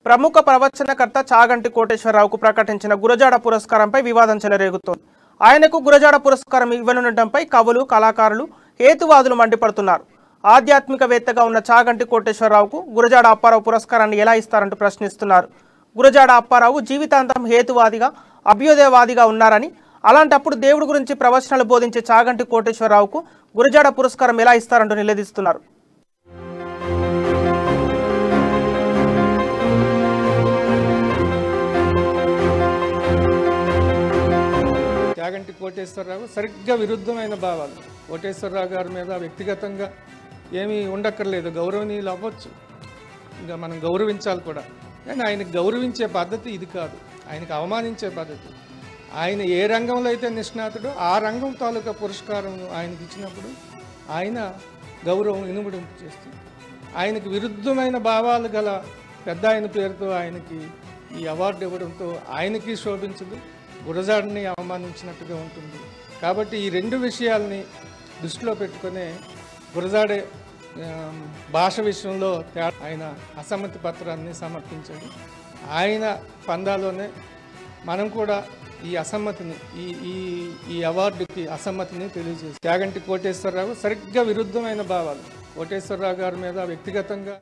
ప్రముఖ ప్రవచనకర్త చాగంటి కోటేశ్వరరావుకు ప్రకటించిన గురజాడ పురస్కారంపై వివాదం చెలరేగుతోంది. ఆయనకు గురజాడ పురస్కారం ఇవ్వనుండటంపై కవులు, కళాకారులు, హేతువాదులు మండిపడుతున్నారు. ఆధ్యాత్మికవేత్తగా ఉన్న చాగంటి కోటేశ్వరరావుకు గురజాడ అప్పారావు పురస్కారాన్ని ఎలా ఇస్తారంటూ ప్రశ్నిస్తున్నారు. గురజాడ అప్పారావు జీవితాంతం హేతువాదిగా, అభ్యుదయవాదిగా ఉన్నారని, అలాంటప్పుడు దేవుడి గురించి ప్రవచనాలు బోధించే చాగంటి కోటేశ్వరరావుకు గురజాడ పురస్కారం ఎలా ఇస్తారంటూ నిలదీస్తున్నారు. చాగంటి కోటేశ్వరరావు సరిగ్గా విరుద్ధమైన భావాలు. కోటేశ్వరరావు గారి మీద వ్యక్తిగతంగా ఏమీ ఉండక్కర్లేదు, గౌరవనీయులు అవ్వచ్చు, ఇంకా మనం గౌరవించాలి కూడా. కానీ ఆయనకు గౌరవించే పద్ధతి ఇది కాదు, ఆయనకు అవమానించే పద్ధతి. ఆయన ఏ రంగంలో అయితే నిష్ణాతుడో ఆ రంగం తాలూకా పురస్కారం ఆయనకి ఇచ్చినప్పుడు ఆయన గౌరవం ఇనుముడింపు చేస్తుంది. ఆయనకు విరుద్ధమైన భావాలు గల పెద్ద ఆయన పేరుతో ఆయనకి ఈ అవార్డు ఇవ్వడంతో ఆయనకి శోభించదు, గురజాడని అవమానించినట్టుగా ఉంటుంది. కాబట్టి ఈ రెండు విషయాల్ని దృష్టిలో పెట్టుకునే గురజాడే భాష విషయంలో ఆయన అసమ్మతి పత్రాన్ని సమర్పించాడు. ఆయన పందాలోనే మనం కూడా ఈ అసమ్మతిని ఈ అవార్డుకి అసమ్మతిని తెలియజేస్తాం. చాగంటి కోటేశ్వరరావు సరిగ్గా విరుద్ధమైన భావాలు. కోటేశ్వరరావు గారి మీద వ్యక్తిగతంగా